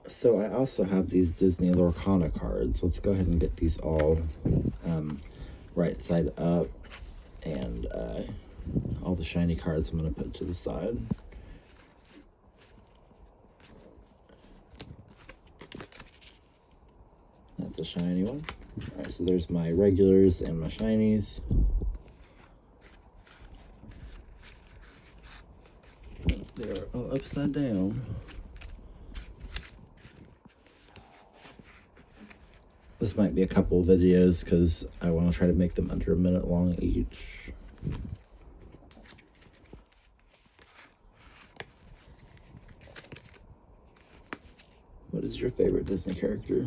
So I also have these Disney Lorcana cards. Let's go ahead and get these all right side up, and all the shiny cards I'm going to put to the side. That's a shiny one. All right, so there's my regulars and my shinies. They're all upside down. This might be a couple of videos because I want to try to make them under a minute long each. What is your favorite Disney character?